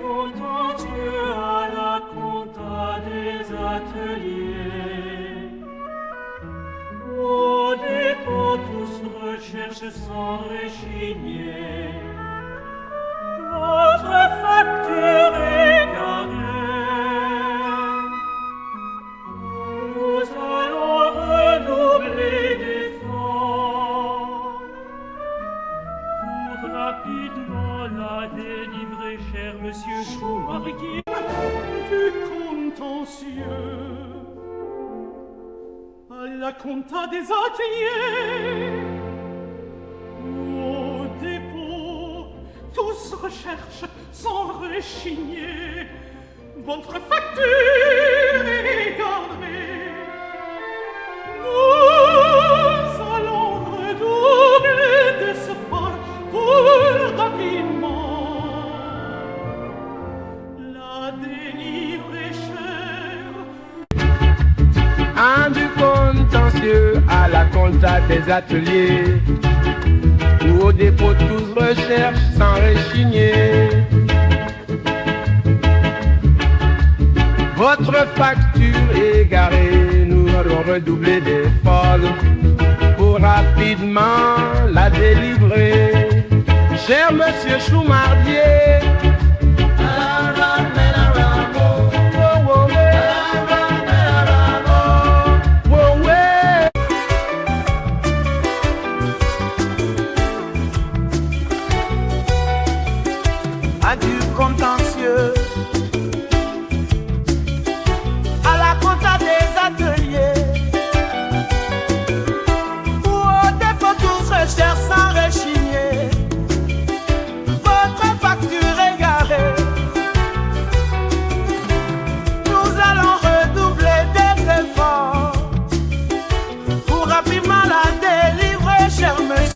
contentieux à la compta des ateliers. Au dépôt tous recherchent sans réchigner. Votre facture égarée, nous allons redoubler d'efforts pour rapidement la délivrer, cher monsieur Choumarguier, du contentieux à la compta des ateliers. Au dépôt, tous recherchent sans rechigner. Votre facture égarée, nous allons redoubler d'efforts pour rapidement la délivrer, chère. Un du contentieux à la compta des ateliers, où au dépôt tous recherchent sans rechigner. Votre facture égarée, nous allons redoubler d'efforts pour rapidement la délivrer. Cher monsieur Choumardier, du contentieux à la compta des ateliers, où au dépôt tous recherchent sans rechigner. Votre facture égarée, nous allons redoubler des efforts pour rapidement la délivrer, cher monsieur.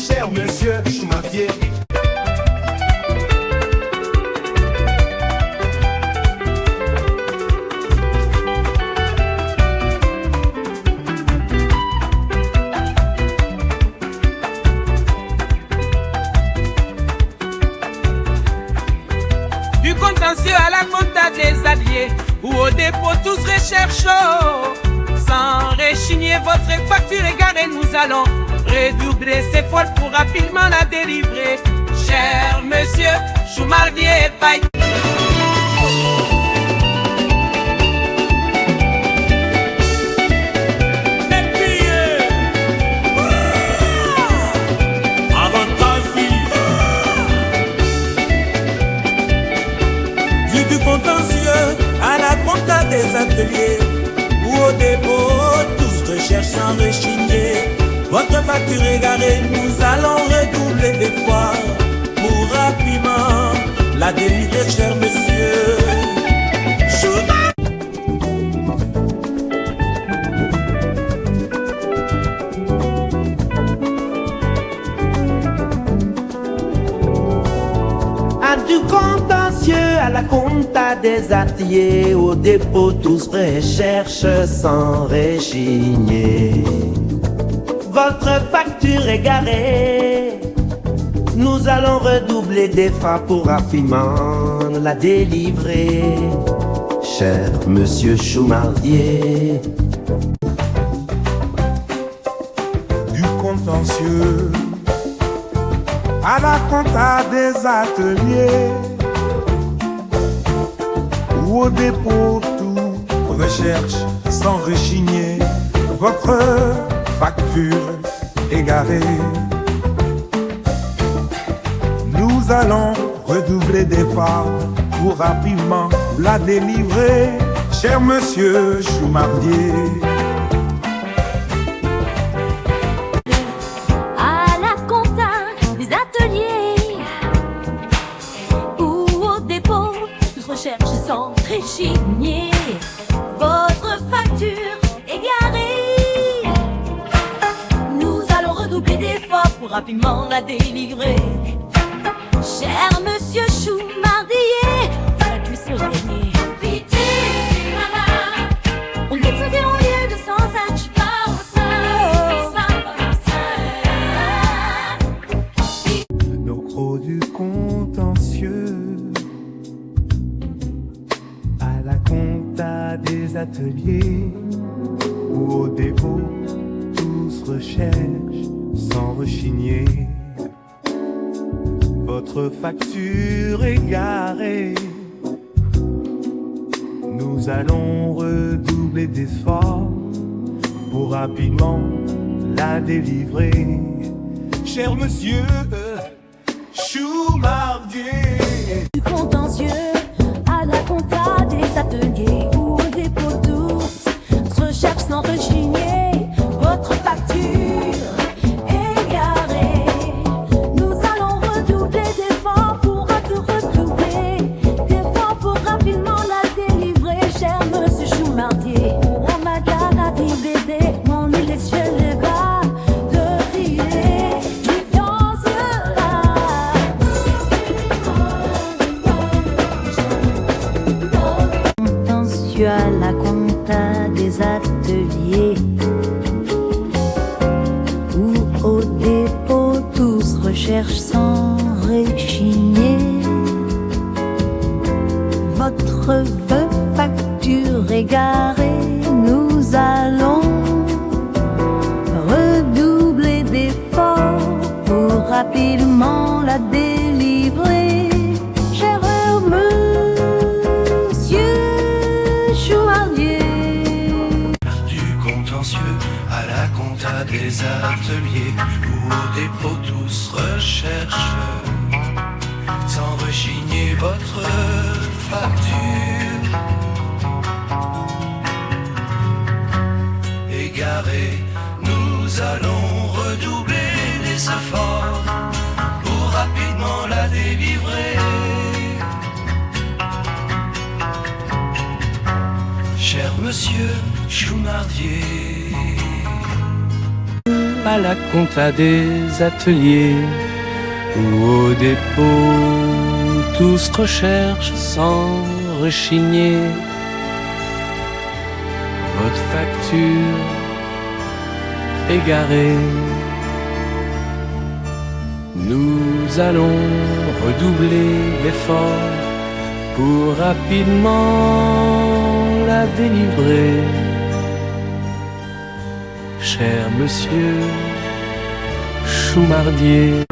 Cher monsieur Choumardier, du contentieux à la compta des alliés, où au dépôt tous recherchent sans rechigner. Votre facture égarée, nous allons redoubler ses efforts pour rapidement la délivrer. Cher monsieur Choumardier, bye. Du contentieux à la compta des ateliers, où au dépôt tous recherchent sans rechigner. Votre facture égarée, nous allons redoubler d'efforts pour rapidement la délivrer, cher monsieur Choumardier. Du contentieux à la compta des ateliers, au dépôt tous recherchent sans rechigner. Votre facture égarée, nous allons redoubler d'efforts pour rapidement la délivrer. Cher monsieur Choumardier, du contentieux à la compta des ateliers, où au dépôt tout recherche sans rechigner. Votre facture égarée, nous allons redoubler d'efforts pour rapidement la délivrer, cher monsieur Choumardier. À la compta des ateliers, où au sans réchigner votre facture égarée. Nous allons redoubler d'efforts pour rapidement la délivrer. Cher monsieur Choumardier, la puisse régner. Pitié, madame, on ne se fait en lieu de sans âge. Nos crocs du contentieux, à la compta des ateliers ou au dépôt, tous recherchent sans rechigner votre facture égarée. Nous allons redoubler d'efforts pour rapidement la délivrer. Cher monsieur Choumardier, Du contentieux à la compta des ateliers ou au dépôt tous se recherche sans rechigner votre facture égarée. Nous allons redoubler d'efforts pour redoubler d'efforts pour rapidement la délivrer. Cher monsieur Choumardier, on m'a garanti bébé, mon île est sur le bas de filer du contentieux là. Contentieux à la compta des ateliers ou au dépôt tous recherchent sans réchigner votre facture égarée. Nous allons redoubler d'efforts pour rapidement la délivrer. Cher monsieur Choumardier, Du contentieux à la compta des ateliers ou au dépôt tous recherchent sans rechigner votre facture égarée. Nous allons redoubler des efforts pour rapidement la délivrer. Cher monsieur Choumardier, à la compta des ateliers ou au dépôt, tous recherchent sans rechigner votre facture égarée. Nous allons redoubler d'efforts pour rapidement la délivrer. Cher monsieur Choumardier,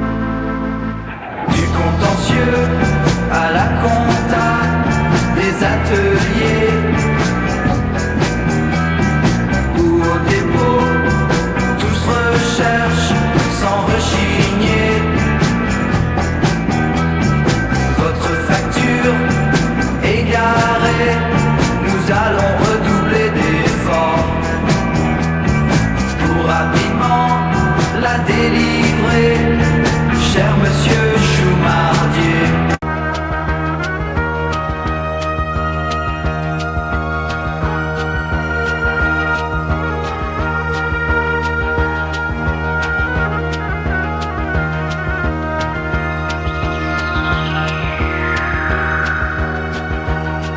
du contentieux à la compta des ateliers ou au dépôt, tous recherchent sans rechigner votre facture égarée. Nous allons redoubler d'efforts pour rapidement la délivrer. Cher monsieur Choumardier,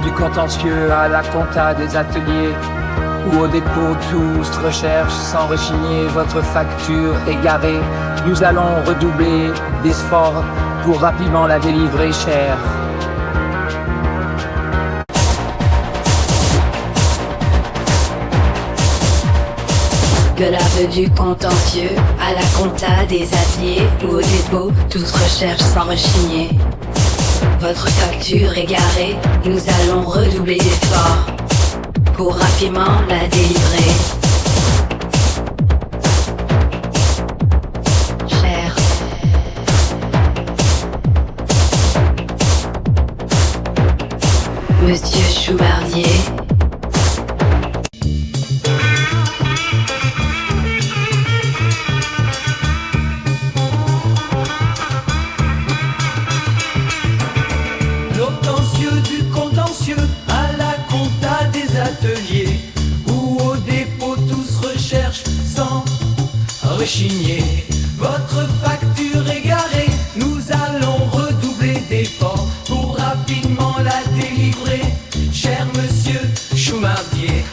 du contentieux à la compta des ateliers ou au dépôt tous recherchent sans rechigner votre facture égarée. Nous allons redoubler d'efforts pour rapidement la délivrer. Cher Gueulard du contentieux à la compta des ateliers ou au dépôt, tous recherchent sans rechigner votre facture égarée. Nous allons redoubler d'efforts pour rapidement la délivrer. Cher monsieur Choumardier, L'obtentieux du contentieux rechigner. Votre facture égarée, nous allons redoubler d'efforts pour rapidement la délivrer. Cher monsieur Choumardier.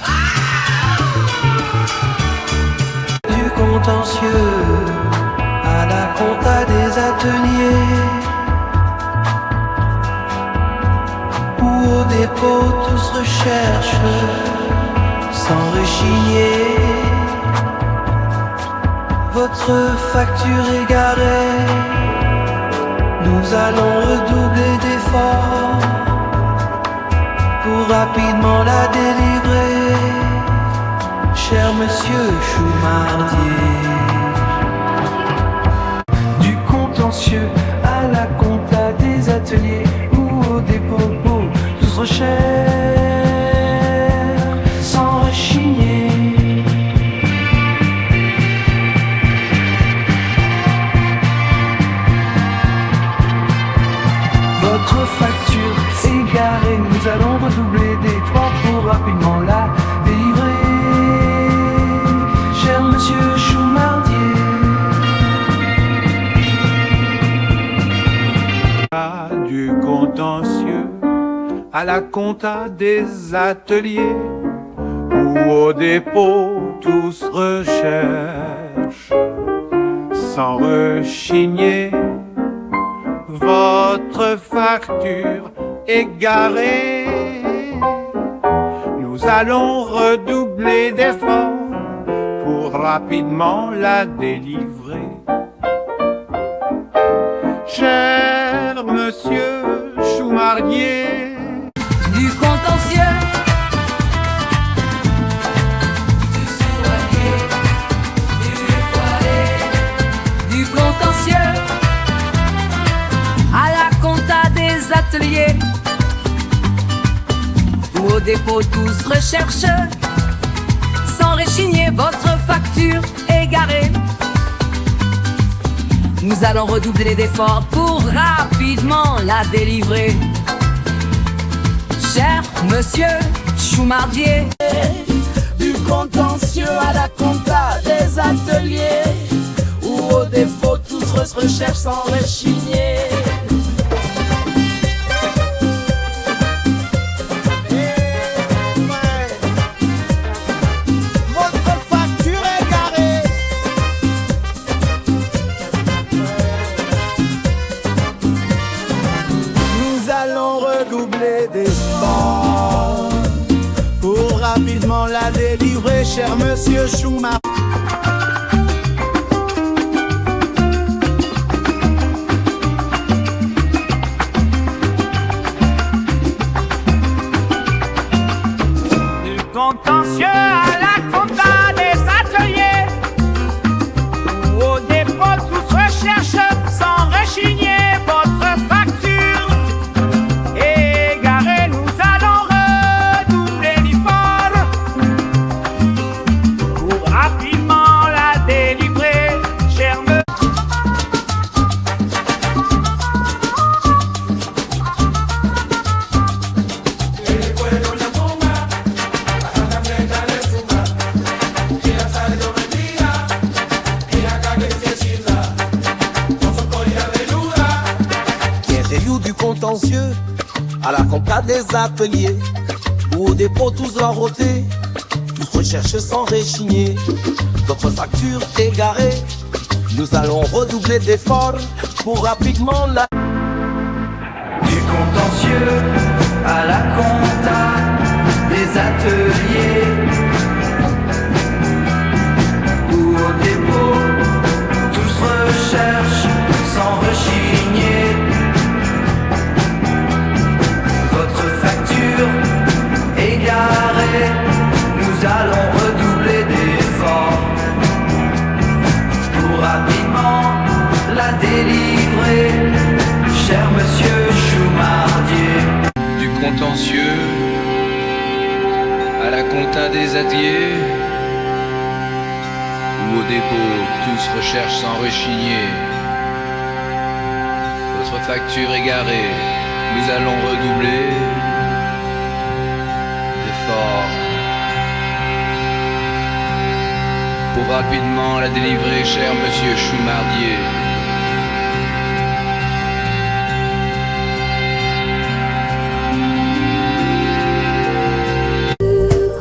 Du contentieux à la compta des ateliers ou au dépôt tous recherchent sans rechigner. Votre facture égarée, nous allons redoubler d'efforts pour rapidement la délivrer. Cher monsieur Choumardier. Du contentieux à la compta des ateliers ou au dépôt, tous recherchent sans rechigner. Votre facture égarée, nous allons redoubler d'efforts pour rapidement la délivrer. Cher monsieur Choumardier. Du contentieux à la compta des ateliers ou au dépôt, tous recherchent sans rechigner. Votre facture égarée, nous allons redoubler d'efforts pour rapidement la délivrer. Cher monsieur Choumardier. Du contentieux, du contentieux à la compta des ateliers ou au dépôt tous recherchent sans rechigner. Votre facture égarée, nous allons redoubler d'efforts pour rapidement la délivrer. Cher monsieur Choumardier. Du contentieux à la compta des ateliers ou au dépôt tous recherchent sans rechigner. Votre facture égarée, nous allons redoubler d'efforts pour rapidement la délivrer, cher monsieur Schumann. Du contentieux à la compta des ateliers ou au dépôt tous recherchent sans rechigner. Votre facture égarée, nous allons redoubler d'efforts pour rapidement la délivrer. Cher monsieur. Du contentieux à la compta des ateliers ou au dépôt tous enrotés, tous recherchent sans rechigner. Votre facture égarée, nous allons redoubler d'efforts pour rapidement la. Du contentieux à la compta des ateliers ou au dépôt, tous recherchent sans rechigner. Votre facture égarée, nous allons redoubler d'efforts pour rapidement la délivrer. Cher monsieur Choumardier. Du contentieux à la compta des ateliers ou au dépôt, tous recherchent sans rechigner. Votre facture égarée, nous allons redoubler d'efforts pour rapidement la délivrer, cher monsieur Choumardier.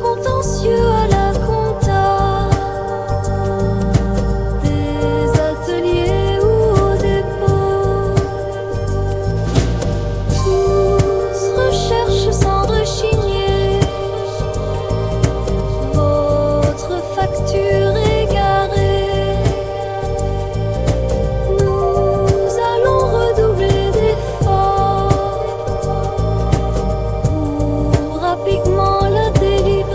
Contentieux à la compta, des ateliers ou au dépôt, tous recherchent sans rechigner votre facture égarée. Nous allons redoubler d'efforts pour rapidement la délivrer.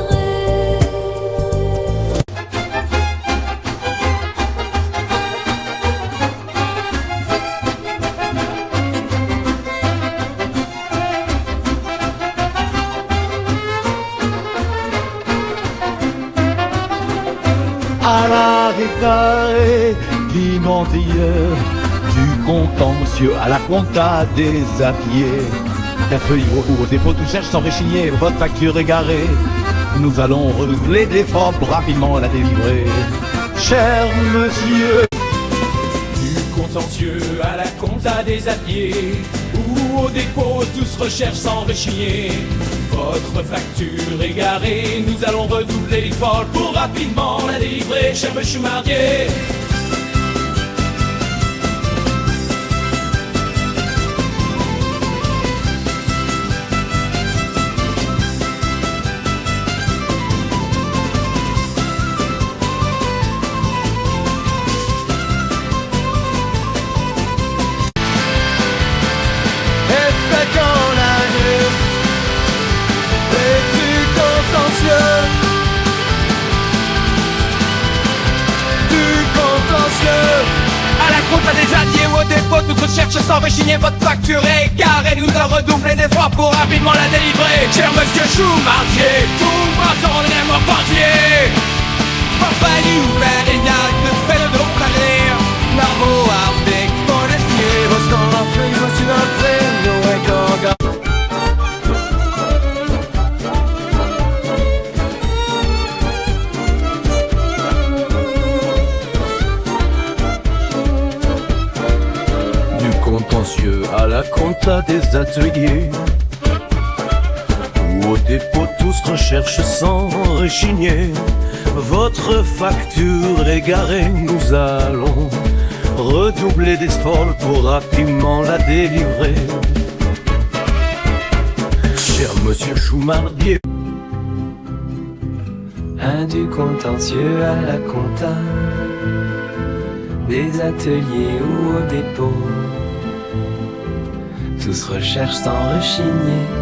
À la déclarée d'immendieux, du contentieux à la compta des ateliers, d'atelier ou au dépôt, tout cherche sans rechigner, votre facture égarée. Nous allons redoubler d'efforts pour rapidement la délivrer. Cher monsieur, du contentieux à la compta des ateliers, ou au dépôt, tous recherchent sans rechigner. Votre facture égarée, nous allons redoubler l'effort pour rapidement la délivrer, cher monsieur Choumardier. Des alliés ou au dépôt, toute recherche sans rechigner, votre facture égarée. Nous allons redoubler d'efforts pour rapidement la délivrer. Cher monsieur Choumardier, tout m'attendez mon portier. Compagnie ouverte et y'a de fait de nos carrières. Narvo avec mon essier, vos sangs en feu, vos sur un train, nous et gaga. contentieux à la compta des ateliers, ou au dépôt tous recherchent sans rechigner. Votre facture égarée, nous allons redoubler d'efforts pour rapidement la délivrer. Cher monsieur Choumardier, du contentieux à la compta, des ateliers ou au dépôt, tous recherchent sans rechigner.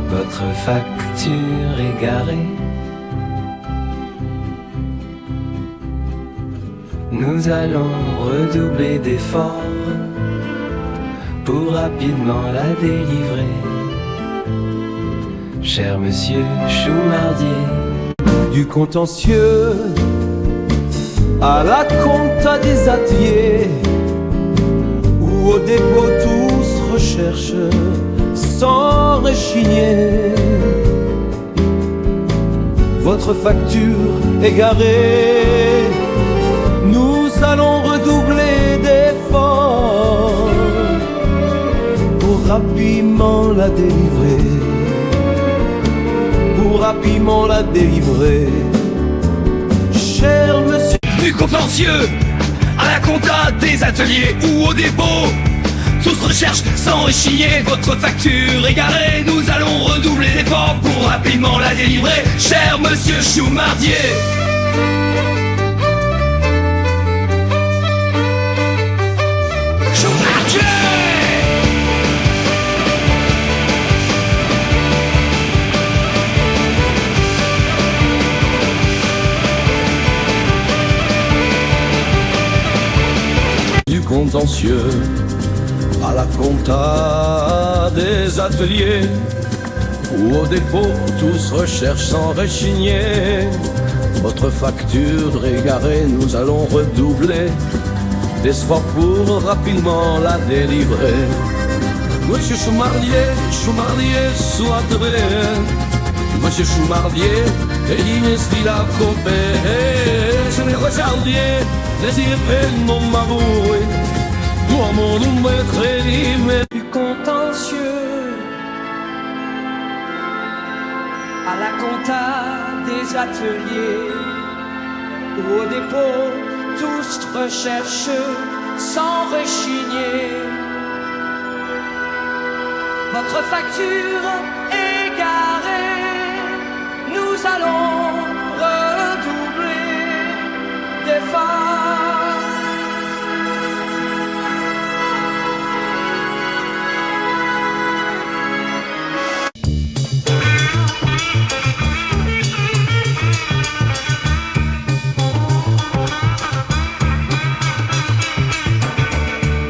Votre facture égarée, nous allons redoubler d'efforts pour rapidement la délivrer. Cher monsieur Choumardier, du contentieux à la compta des ateliers, où au dépôt tous recherchent sans rechigner. Votre facture égarée, nous allons redoubler d'efforts pour rapidement la délivrer. Pour rapidement la délivrer. Cher monsieur, du contentieux à la compta des ateliers ou au dépôt, tous recherchent sans rechigner. Votre facture égarée, nous allons redoubler d'efforts pour rapidement la délivrer. Cher monsieur Choumardier, contentieux à la compta des ateliers, ou au dépôt tous recherchent sans rechigner. Votre facture égarée, nous allons redoubler d'efforts pour rapidement la délivrer. Monsieur Choumardier, Choumardier, soit vrai, Monsieur Choumardier et Inès Villa je les regardiez, les irréels non m'avoué, toi mon nom très libre du contentieux à la compta des ateliers ou au dépôt, tous recherchent sans rechigner. Votre facture est garée, nous allons redoubler d'efforts.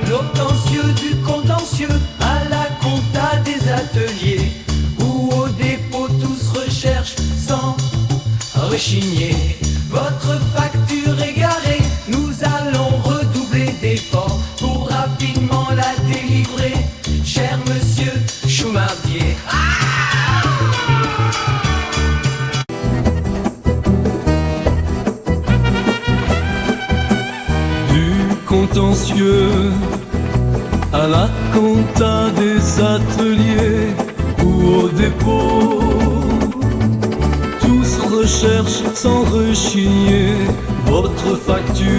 L'obtentieux du contentieux à la compta des ateliers ou au dépôt tous recherchent sans rechigner. Votre facture est garée, nous allons redoubler d'efforts pour rapidement la délivrer, cher monsieur Choumardier. Du contentieux à la compta des ateliers ou au dépôt, tous recherchent sans rechigner. Votre facture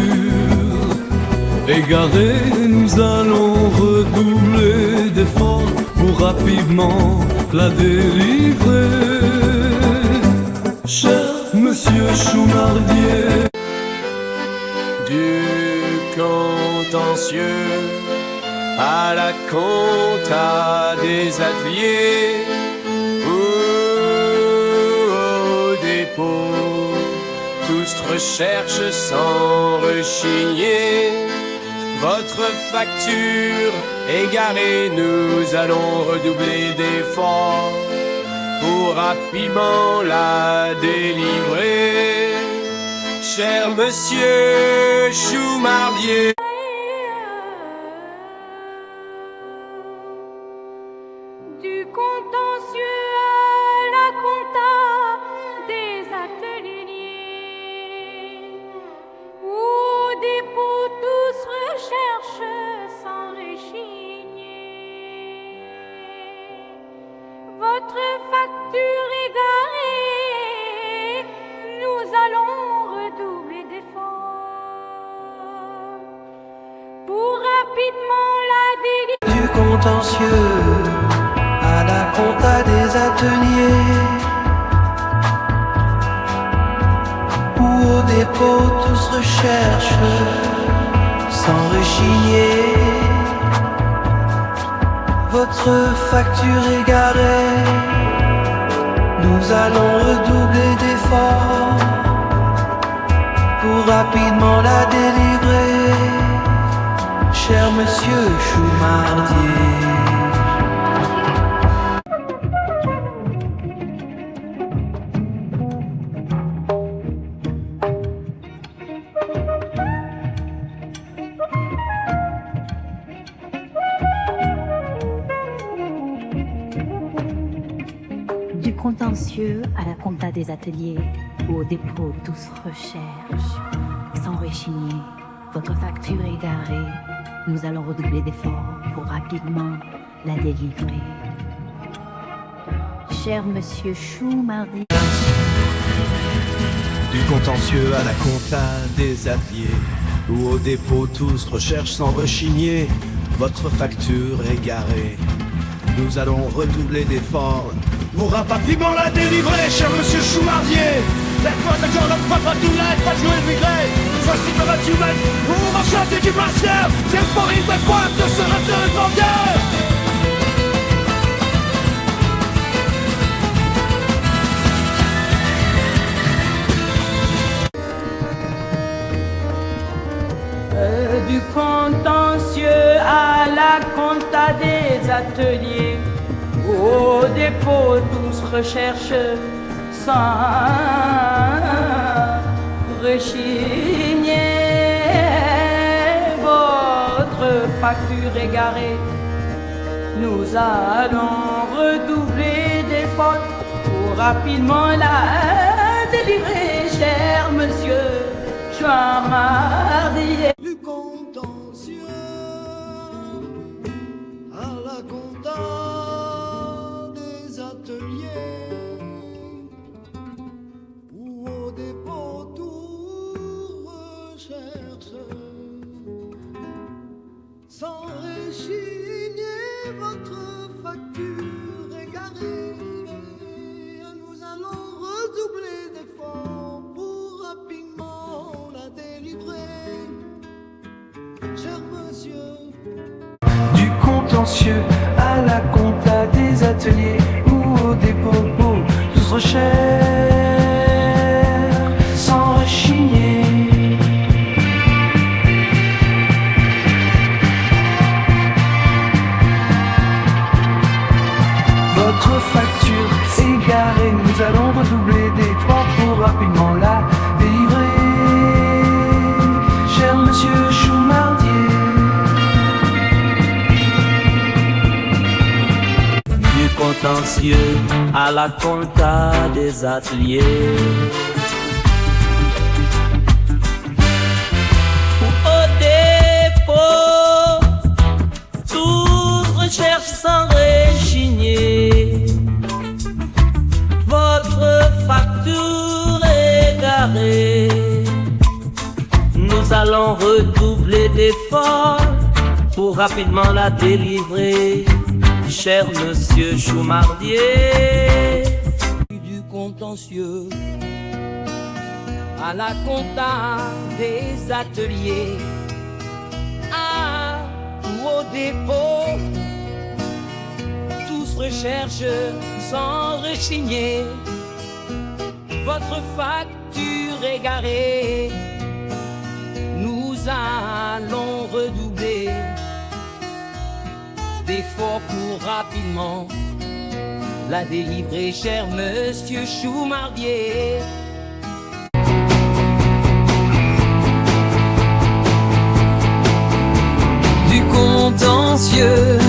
égarée, nous allons redoubler d'efforts pour rapidement la délivrer, cher monsieur Choumardier. Du contentieux à la compta des ateliers ou au dépôt, tous recherchent sans rechigner. Votre facture égarée, nous allons redoubler d'efforts pour rapidement la délivrer, cher monsieur Choumardier. Du contentieux à la compta des ateliers où au dépôt tous recherchent sans rechigner. Votre facture est garée, nous allons redoubler d'efforts pour rapidement la délivrer. Du contentieux à la compta des ateliers où au dépôt tous recherchent sans rechigner. Votre facture est garée, nous allons redoubler d'efforts pour rapidement la délivrer, cher monsieur Choumardier. Du contentieux à la compta des ateliers ou au dépôt tous recherchent sans rechigner. Votre facture est garée, nous allons redoubler d'efforts pour rapidement la délivrer. Cher monsieur Choumardier. Du contentieux à la compta des ateliers ou au dépôt tous recherchent sans rechigner. Votre facture est garée, nous allons redoubler d'efforts pour rapidement la délivrer, cher monsieur Choumardier. Laisse-moi te dire notre propre tout l'aide, pas jouer le regret. Voici le reste humain, pour en chasser du master. C'est pour une fois de se retirer de guerre. Du contentieux à la compta des ateliers, au dépôt tous recherchent sans rechigner. Votre facture égarée, nous allons redoubler d'efforts pour pour rapidement la délivrer, cher monsieur Choumardier. Du contentieux à la compta des ateliers ou au dépôt tout recherche sans réchigner votre facture égarée. Nous allons redoubler d'efforts pour rapidement la délivrer, cher monsieur. Du contentieux à la compta des ateliers ou au dépôt pour tous recherche sans rechigner. Votre facture égarée, nous allons redoubler d'efforts pour rapidement la délivrer, cher monsieur Choumardier. Du contentieux à la compta des ateliers ou au dépôt, tous recherche sans rechigner. Votre facture égarée, nous allons redoubler d'efforts pour rapidement la délivrer, cher monsieur Choumardier. Du contentieux à la compta des ateliers ou au dépôt, tous recherche sans rechigner. Votre facture égarée, nous allons redoubler d'efforts pour rapidement la délivrer, cher monsieur Choumardier. Du contentieux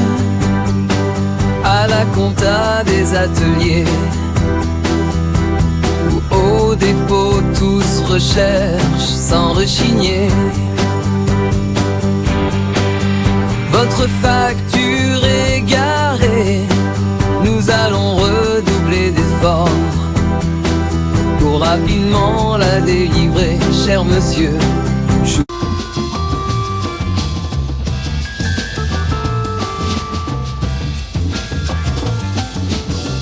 à la compta des ateliers ou au dépôt, tous recherche sans rechigner. Votre facture égarée, nous allons redoubler d'efforts pour rapidement la délivrer, cher monsieur.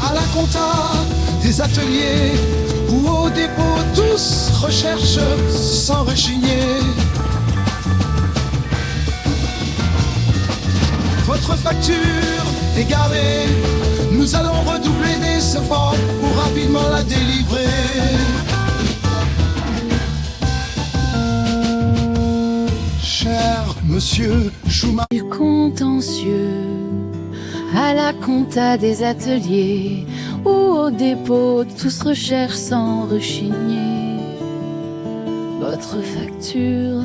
À la compta des ateliers ou au dépôt, tous recherche sans rechigner. Votre facture égarée, nous allons redoubler des efforts pour rapidement la délivrer. Cher monsieur Choumardier. Du contentieux à la compta des ateliers ou au dépôt, tous recherche sans rechigner. Votre facture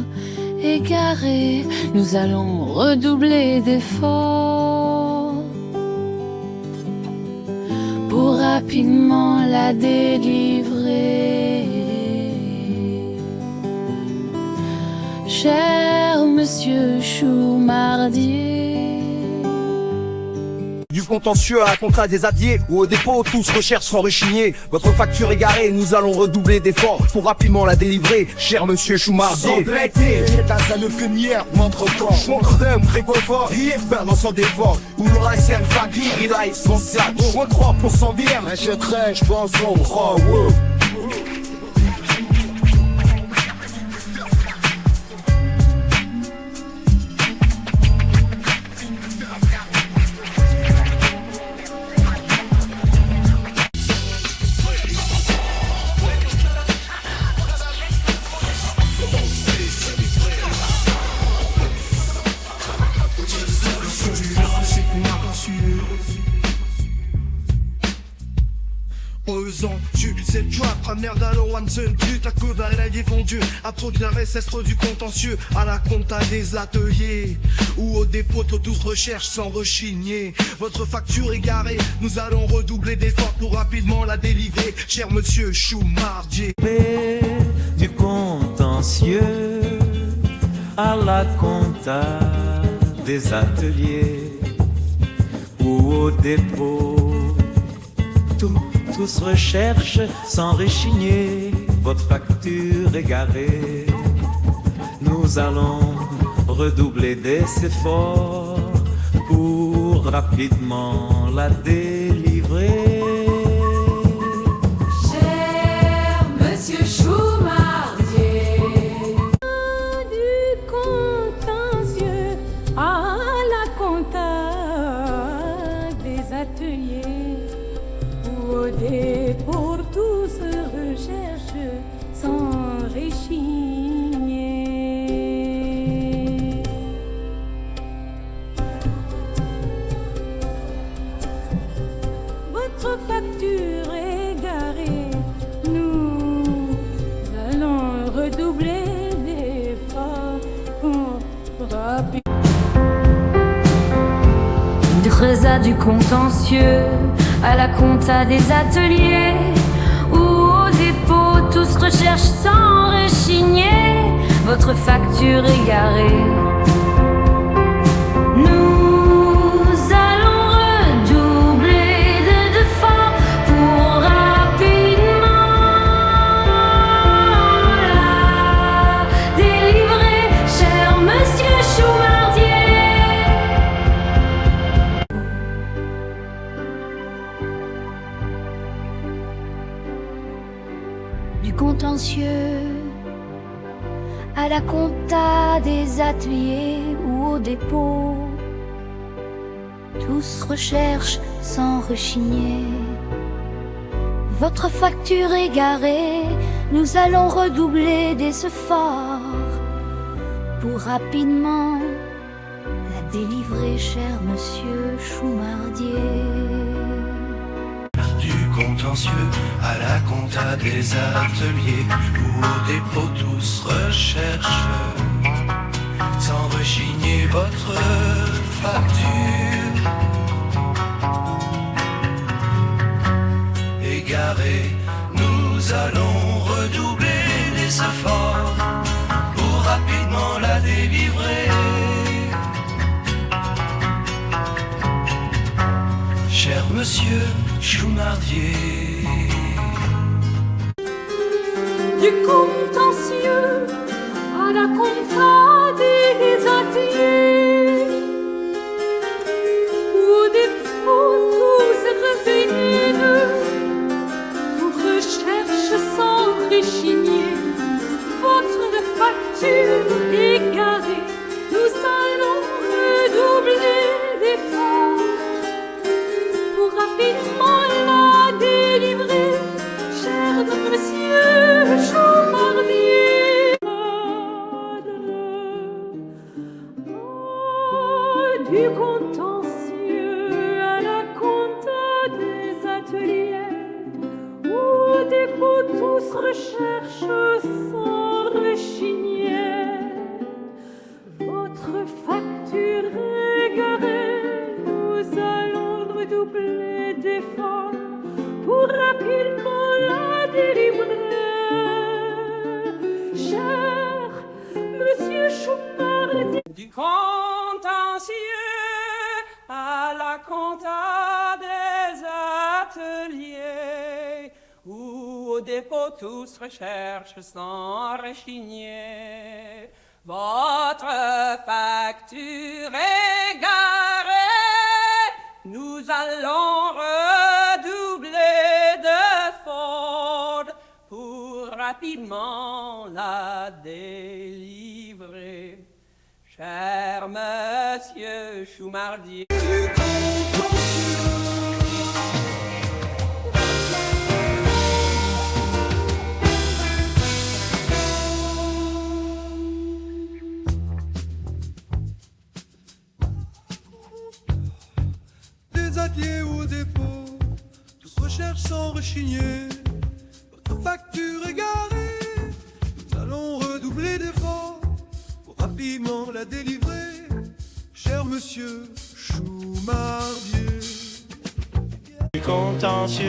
égarée, nous allons redoubler d'efforts pour rapidement la délivrer, cher monsieur Choumardier. Du contentieux à la compta des ateliers ou au dépôt, tous recherche sans rechigner. Votre facture égarée, nous allons redoubler d'efforts pour rapidement la délivrer, cher monsieur Choumardier. Das eine Premiere, m'entreprend. Schwondrem, très confort, hier, perdant son défort. Où le reste est un fakir, il a son sac. Moins 3% bien, mais je crains, je pense au croit, wow. Tu cette joie, première d'Allo Wanson, tu t'as couvert la défendue, à produire l'ancestre du contentieux, à la compta des ateliers, ou au dépôt de toute recherche sans rechigner. Votre facture est garée, nous allons redoubler d'efforts pour rapidement la délivrer, cher monsieur Choumardier. Du contentieux à la compta des ateliers, ou au dépôt, tous recherchent sans rechigner, votre facture égarée. Nous allons redoubler des efforts pour rapidement la délivrer. Cher monsieur Choumardier, Du contentieux à la compta des ateliers, au dépôt tous recherchent sans rechigner. Votre facture est garée, nous allons redoubler d'efforts pour rapide. Du Creusa du contentieux à la compta des ateliers, ou au dépôt tous recherchent sans rechigner, votre facture égarée. Nous allons redoubler d'efforts pour rapidement la délivrer, cher monsieur Choumardier. Du contentieux à la compta des ateliers ou au dépôt, tous recherchent sans rechigner. Votre facture égarée, nous allons redoubler des efforts pour rapidement la délivrer, cher monsieur Choumardier. Du contentieux à la compta des ateliers, où au dépôt tous recherchent sans rechigner votre facture égarée. Nous allons redoubler des efforts pour rapidement la délivrer. Cher monsieur Choumardier. Du contentieux à la compta des ateliers, où au dépôt tous resignés, pour recherche sans rechigner, votre facture égarée, nous allons redoubler d'efforts pour rapidement la délivrer, cher monsieur Choumardier. Du contentieux à la compta des ateliers, où au dépôt tous recherchent sans rechigner, votre facture égarée, nous allons redoubler d'efforts pour rapidement la délivrer, cher monsieur Choumardier. Du contentieux à la compta des ateliers, où au dépôt tous recherchent sans rechigner, votre facture égarée, nous allons redoubler d'efforts pour rapidement la délivrer, cher monsieur Choumardier. Des ateliers au dépôt, tous recherchent recherche sans rechigner. Votre facture égarée, nous allons redoubler d'efforts pour rapidement la délivrer. Cher monsieur Choumardier, Du contentieux.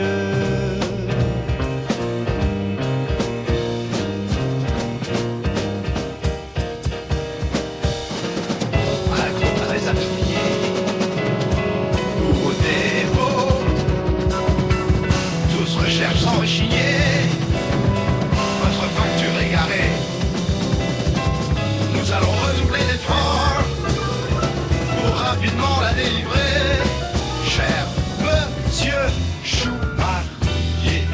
Sans rechigner, votre facture égarée. Nous allons redoubler d'efforts pour rapidement la délivrer. Cher monsieur Choumardier.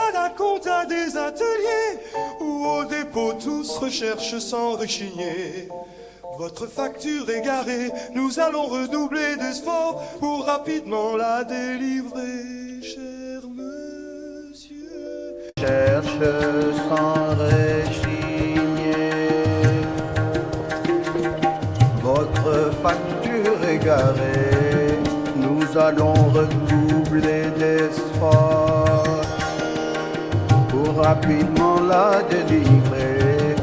À la compta des ateliers ou au dépôt, tous recherchent sans rechigner. Votre facture égarée, nous allons redoubler d'efforts pour rapidement la délivrer. Cher monsieur, cherche sans rechigner. Votre facture égarée, nous allons redoubler d'efforts pour rapidement la délivrer,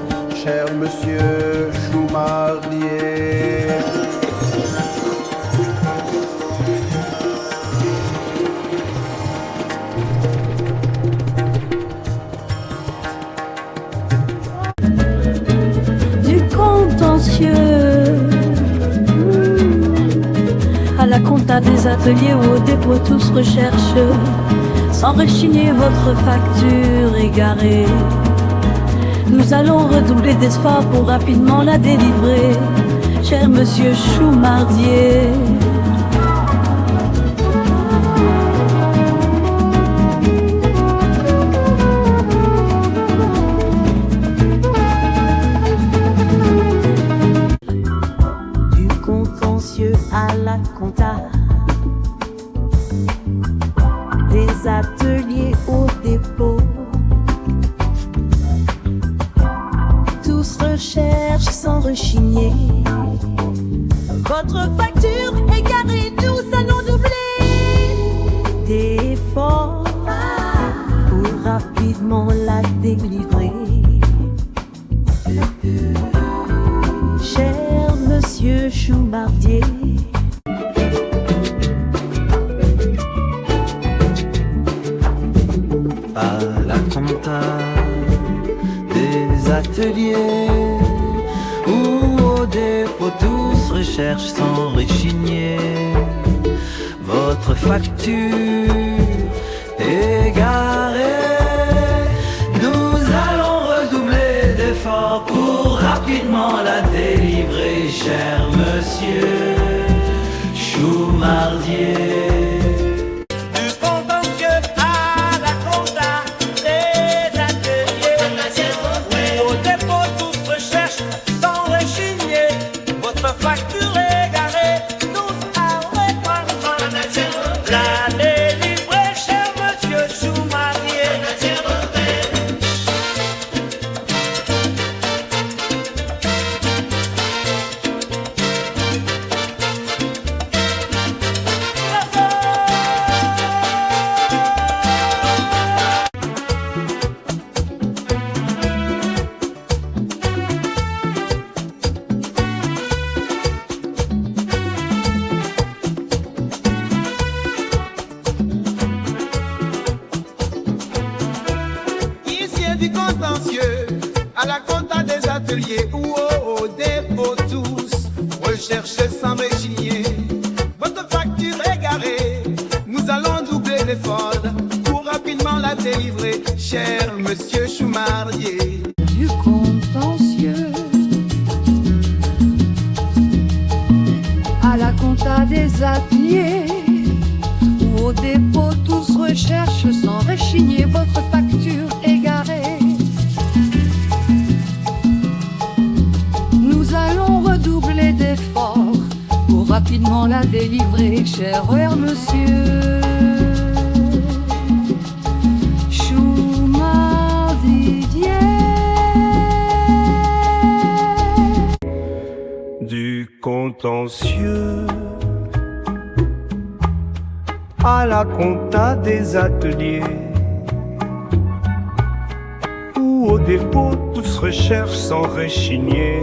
cher monsieur Choumardier. Du contentieux à la compta des ateliers ou au dépôt, tous recherchent sans rechigner votre facture égarée. Nous allons redoubler d'espoir pour rapidement la délivrer, cher monsieur Choumardier. Du contentieux à la compta, des ateliers au dépôt, tous recherchent sans rechigner. Votre facture égarée, nous allons doubler d'efforts pour rapidement la délivrer. Cher monsieur Choumardier, À la compta des ateliers ou au dépôt, tous recherchent sans rechigner. Votre facture égarée, nous allons redoubler d'efforts pour rapidement la délivrer, cher monsieur Choumardier. À la compta des ateliers ou au dépôt, tous recherchez sans rechigner. Votre facture égarée, nous allons doubler l'effort pour rapidement la délivrer, cher monsieur Choumardier. Du contentieux à la compta des ateliers ou au dépôt, tous recherchent sans rechigner. Votre facture égarée, nous allons redoubler d'efforts pour rapidement la délivrer, cher monsieur. Du contentieux à la compta des ateliers ou au dépôt, tous recherchent sans rechigner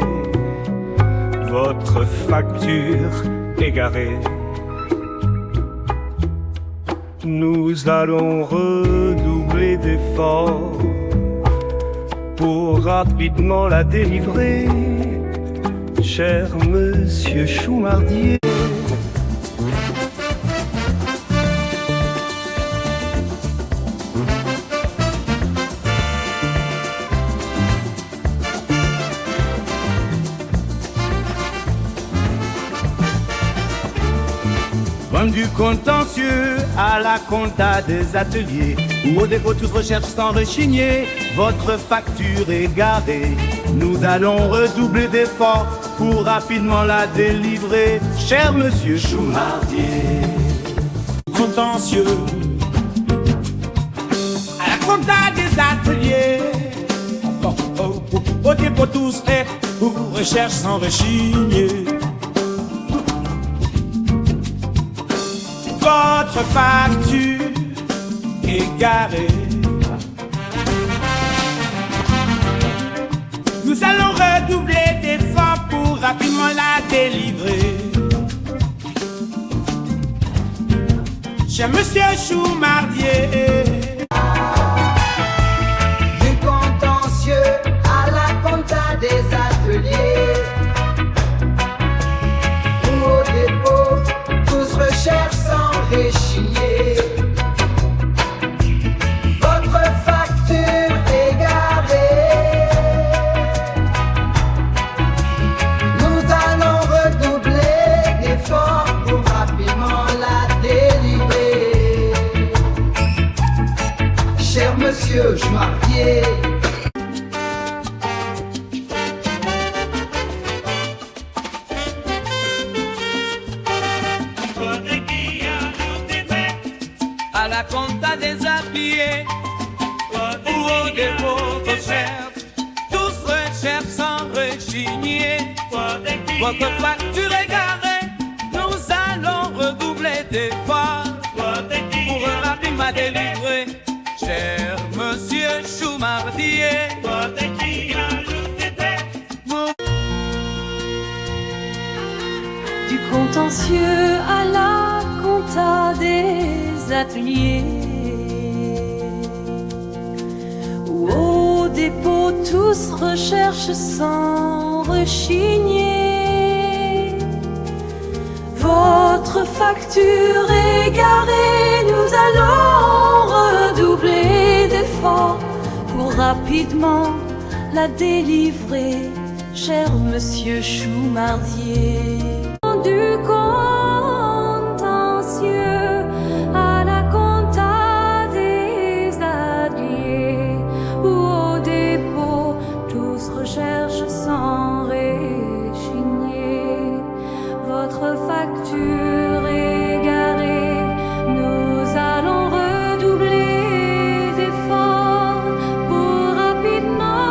votre facture égarée. Nous allons redoubler d'efforts pour rapidement la délivrer, cher monsieur Choumardier. Du contentieux à la compta des ateliers ou au dépôt tous recherches sans rechigner, votre facture égarée. Nous allons redoubler d'efforts pour rapidement la délivrer, cher monsieur Choumardier. Contentieux à la compta des ateliers, au dépôt tous prêts pour recherche sans rechigner. Votre facture égarée. Nous allons redoubler d'efforts pour rapidement la délivrer. Cher monsieur Choumardier. Du contentieux à la compta des ateliers ou au dépôt, tous recherchent sans rechigner. Votre facture égarée. Nous allons redoubler d'efforts pour rapidement la délivrer. Cher monsieur Choumardier. À la compta des ateliers ou au dépôt recherche, tous recherchent sans rechigner. Votre facture égarée, nous allons redoubler d'efforts pour rapidement délivrer, cher monsieur Choumardier. Du contentieux à la compta des ateliers ou au dépôt, tous recherchent sans rechigner. Votre facture égarée, nous allons redoubler d'efforts pour rapidement la délivrer, cher monsieur Choumardier. Du contentieux à la compta des ateliers ou au dépôt, tous recherchent sans rechigner. Votre facture égarée, nous allons redoubler d'efforts pour rapidement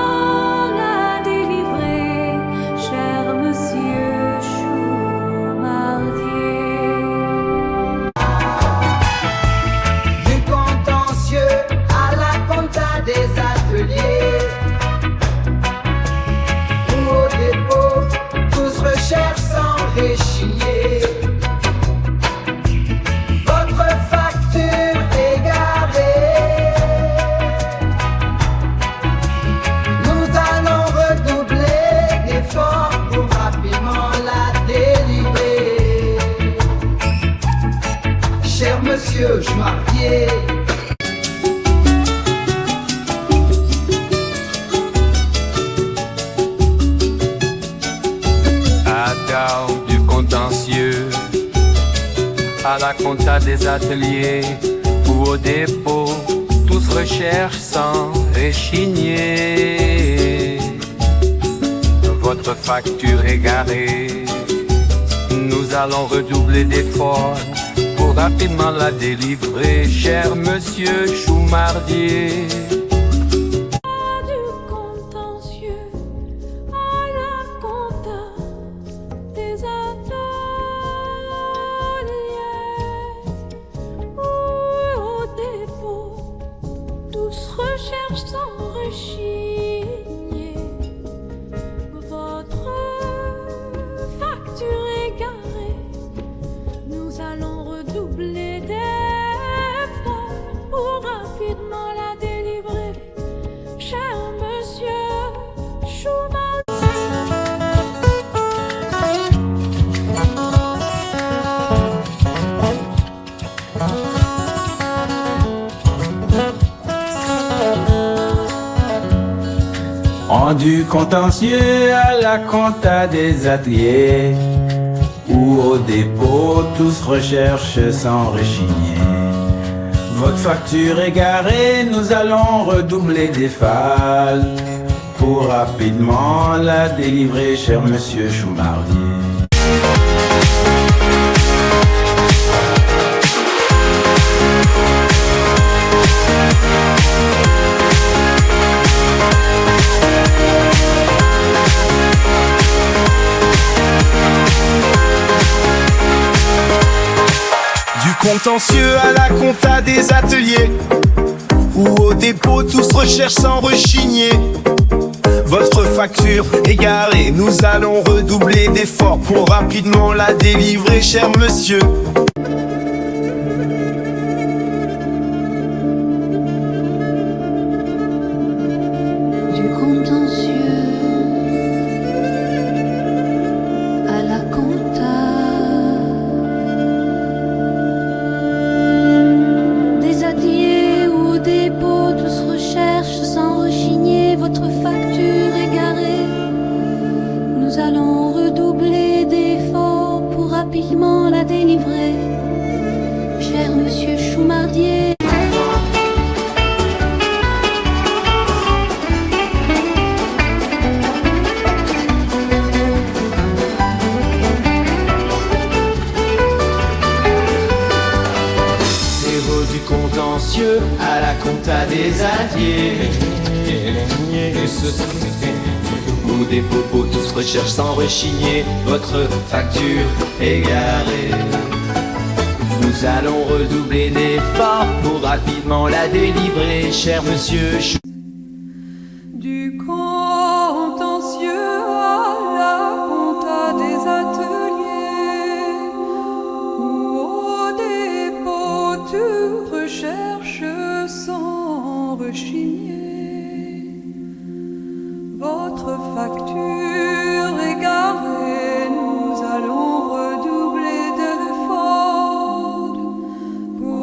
la délivrer, cher monsieur Choumardier. Du contentieux à la compta des ateliers ou au dépôt, tous recherchent sans rechigner. Votre facture égarée, nous allons redoubler d'efforts pour rapidement la délivrer, cher monsieur Choumardier. Adam du contentieux à la compta des ateliers ou au dépôt, tous recherchent sans rechigner. Votre facture égarée, nous nous allons redoubler d'efforts pour rapidement la délivrer, cher monsieur Choumardier. Du contentieux à la compta des ateliers ou au dépôt, tous recherchent sans rechigner. Votre facture égarée, nous allons redoubler d'efforts pour rapidement la délivrer, cher monsieur Choumardier. Contentieux à la compta des ateliers ou au dépôt, tous recherchent sans rechigner. Votre facture égarée, nous allons redoubler d'efforts pour rapidement la délivrer, cher monsieur. Du contentieux à la compta des ateliers ou au dépôt, tous recherchent sans rechigner. Votre facture égarée, nous allons redoubler d'efforts pour rapidement la délivrer, cher monsieur Choumardier. Contentieux à la compta des ateliers ou des popos, tous recherchent sans rechigner. Votre facture égarée, nous allons redoubler d'efforts pour rapidement la délivrer, cher monsieur Chou. Du contentieux à la compta des ateliers ou au dépôt, tu recherches sans rechigner. Votre facture égarée, nous allons redoubler d'efforts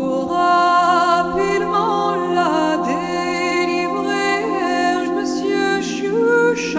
pour rapidement la délivrer, monsieur Choucha.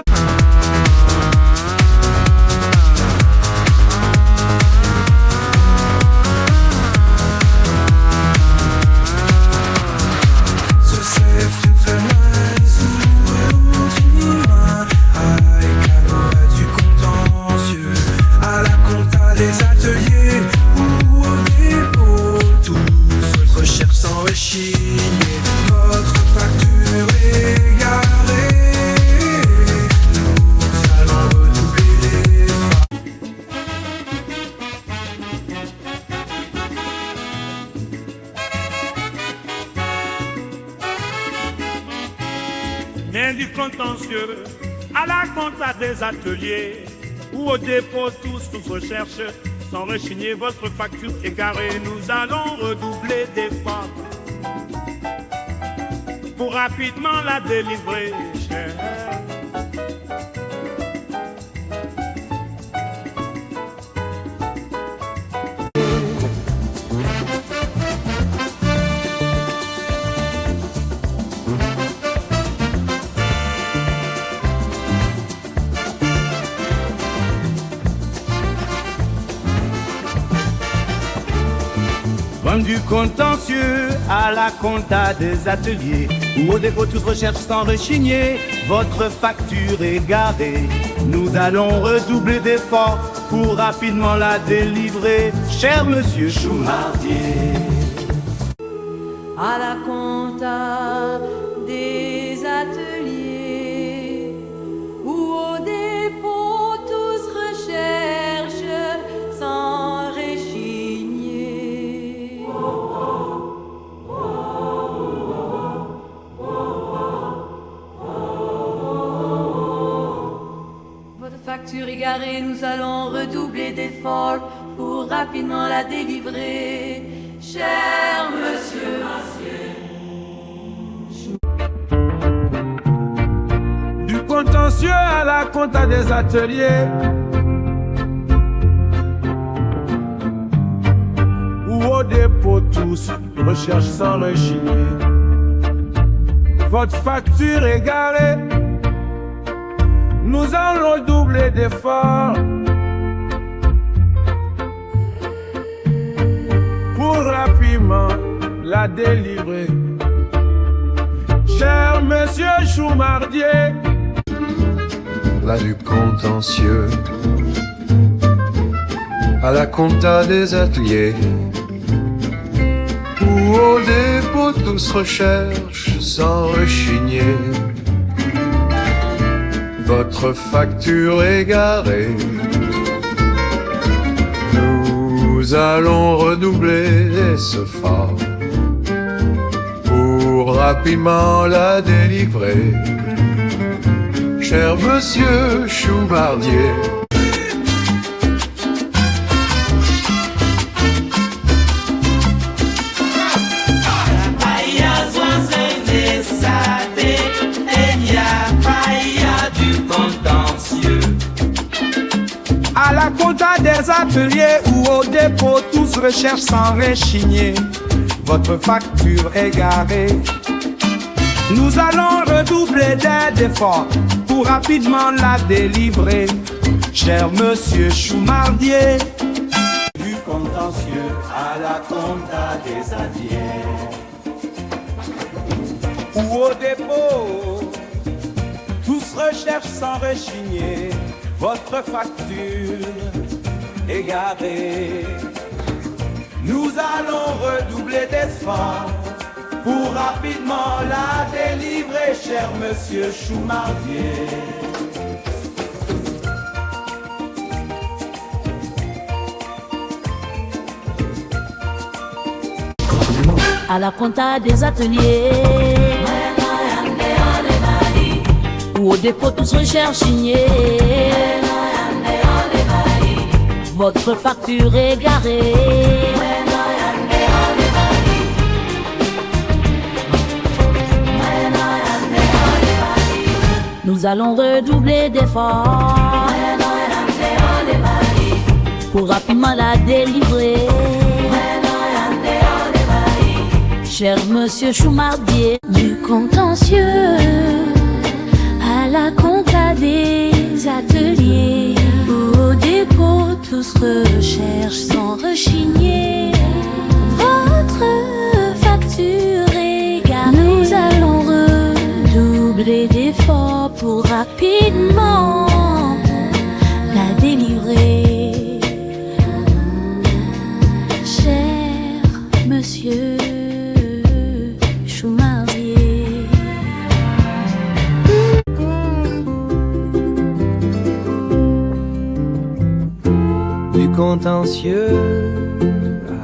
Du contentieux à la compta des ateliers ou au dépôt, tous recherchent sans rechigner. Votre facture égarée, nous allons redoubler d'efforts pour rapidement la délivrer, cher. Du contentieux à la compta des ateliers ou au dépôt, tous recherchent sans rechigner. Votre facture égarée, nous allons redoubler d'efforts pour rapidement la délivrer, cher monsieur Choumardier. À la compta des ateliers ou au dépôt tous recherchent sans réchigner. Votre facture égarée, nous allons redoubler d'efforts pour rapidement la délivrer, cher monsieur. Du contentieux à la compta des ateliers ou au dépôt tous recherche sans rechigner. Votre facture égarée, nous allons doubler d'efforts pour rapidement la délivrer, cher monsieur Choumardier. Là du contentieux à la compta des ateliers ou au dépôt tous recherche sans rechigner. Votre facture égarée, nous allons redoubler d'efforts pour rapidement la délivrer, cher monsieur Choumardier. À la compta des ateliers ou au dépôt, tous recherchent sans réchigner. Votre facture égarée, nous allons redoubler d'efforts pour rapidement la délivrer, cher monsieur Choumardier. Du contentieux à la compta des ateliers ou au dépôt, tous recherchent sans rechigner. Votre facture égarée, nous allons redoubler d'efforts pour rapidement la délivrer, cher monsieur Choumardier. À la compta des ateliers ou au dépôt tous recherchent signé. Votre facture égarée, nous allons redoubler d'efforts pour rapidement la délivrer, cher monsieur Choumardier. Du contentieux à la compta des ateliers ou au dépôt, tous recherchent sans rechigner. Votre facture égarée, nous allons redoubler d'efforts pour rapidement la délivrer, cher monsieur Choumardier. Du contentieux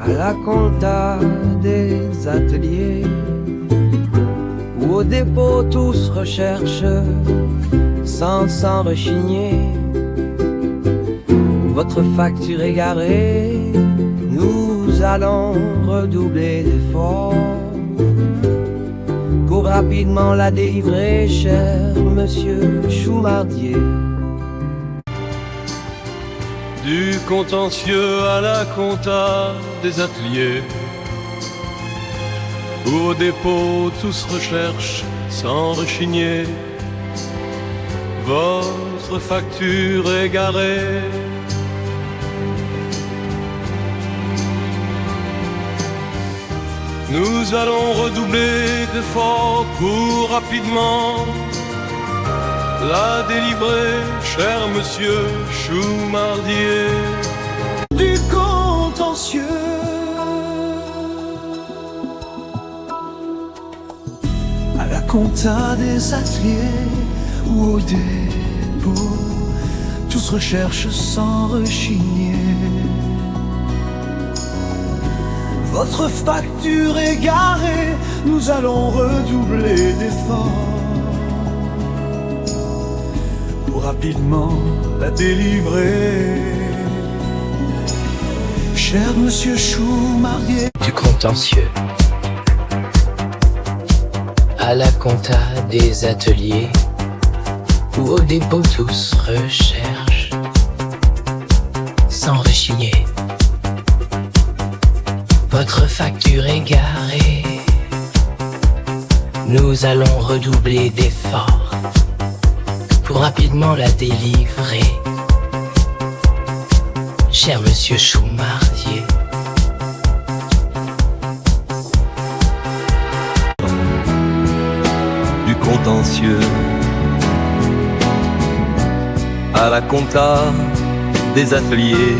à la compta des ateliers ou au dépôt, tous recherchent sans rechigner. Votre facture égarée, nous allons redoubler d'efforts pour rapidement la délivrer, cher monsieur Choumardier. Du contentieux à la compta des ateliers où au dépôt tous recherchent sans rechigner. Votre facture égarée, nous allons redoubler d'efforts pour rapidement la délivrer, cher monsieur Choumardier. Du contentieux à la compta des ateliers ou au dépôt, tous recherchent sans rechigner. Votre facture est garée, nous allons redoubler d'efforts pour rapidement la délivrer. Cher monsieur Choumardier. Du contentieux à la compta des ateliers ou au dépôt, tous recherchent sans rechigner. Votre facture est garée, nous allons redoubler d'efforts pour rapidement la délivrer. Cher monsieur Choumardier. Du contentieux à la compta des ateliers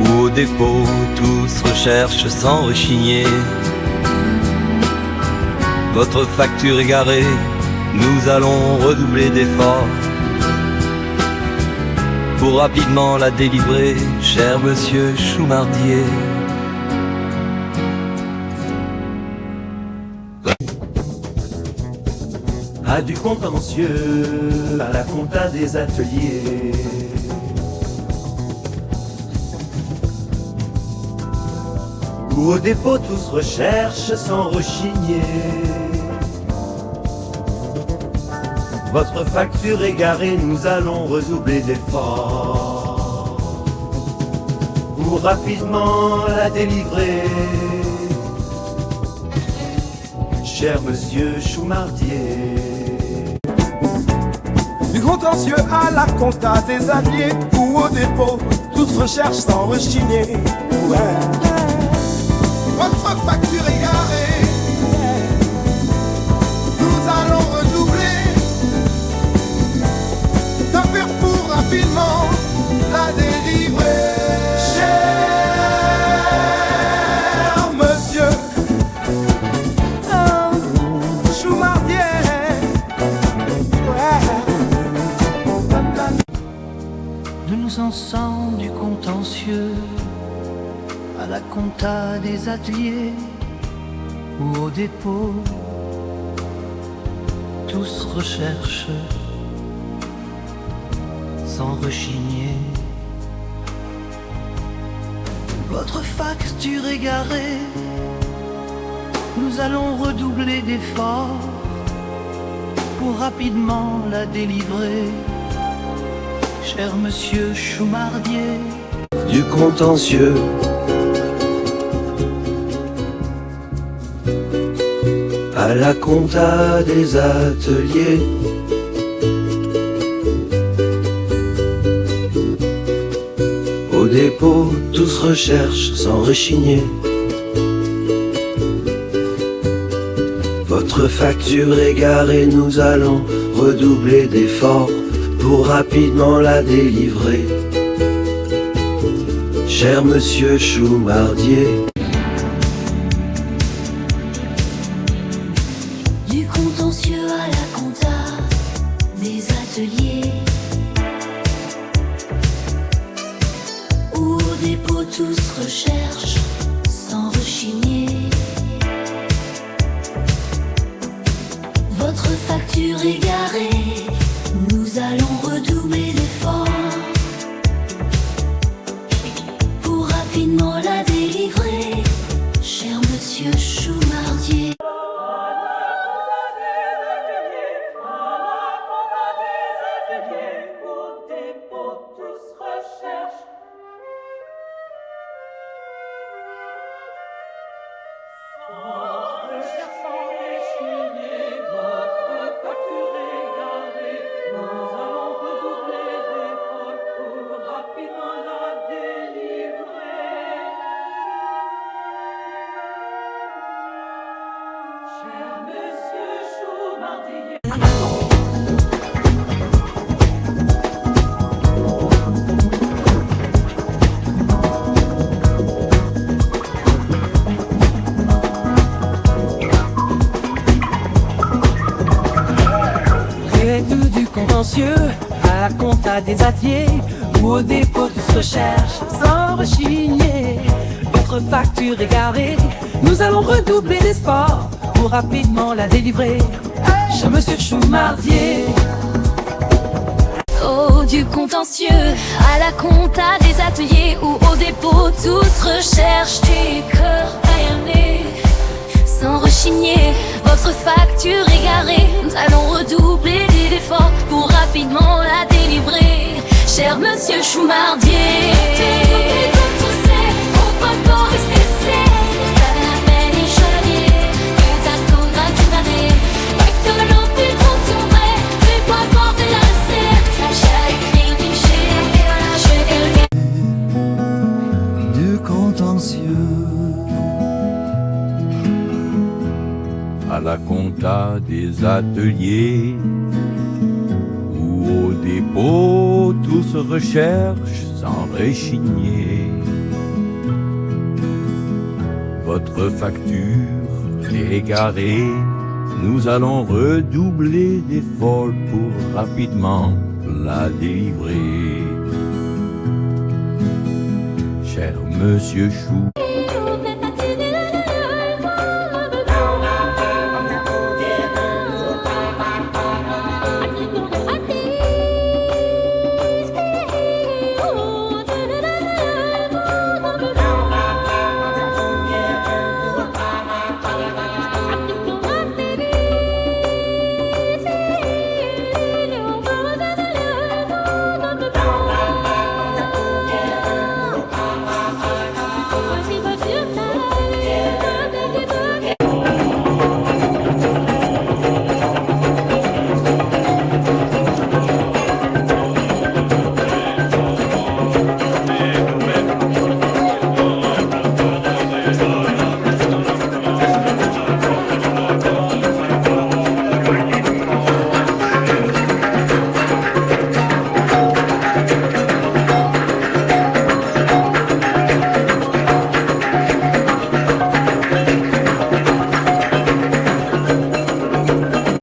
ou au dépôt, tous recherchent sans rechigner. Votre facture est garée, nous allons redoubler d'efforts pour rapidement la délivrer, cher monsieur Choumardier. À du contentieux, à la compta des ateliers. Ou au dépôt, tous recherchent sans rechigner. Votre facture est garée, nous allons redoubler d'efforts pour rapidement la délivrer. Cher monsieur Choumardier. Du contentieux à la compta des alliés ou au dépôt, tous recherchent sans rechigner. Ouais. Votre facture est garée, nous allons redoubler d'affaires pour rapidement la délivrer. Cher monsieur Choumardier. De nous ensemble du contentieux à la compta des ateliers ou au dépôt, tous recherchent sans rechigner. Votre facture est garée, nous allons redoubler d'efforts pour rapidement la délivrer. Cher monsieur Choumardier. Du contentieux à la compta des ateliers au dépôt, tous recherchent sans rechigner. Votre facture est garée, nous allons redoubler d'efforts pour rapidement la délivrer. Cher monsieur Choumardier. Du contentieux à la compta des ateliers où au dépôt tous recherchent sans rechigner. Votre facture est garée, nous allons redoubler d'efforts pour rapidement la délivrer. Cher monsieur Choumardier. Votre facture contentieux, à la compta des ateliers ou au dépôt tous recherche sans rechigner. Votre facture égarée, nous allons redoubler d'efforts pour rapidement la délivrer. Cher monsieur Choumardier. Oh, du contentieux à la compta des ateliers ou au dépôt, tous recherchent des cœurs paillanés. Sans rechigner, votre facture égarée, nous allons redoubler d'efforts pour rapidement la délivrer. Cher monsieur Choumardier. À la compta des ateliers ou au dépôt, tout se recherche sans rechigner. Votre facture est égarée, nous allons redoubler d'efforts pour rapidement la délivrer. Cher monsieur Chou.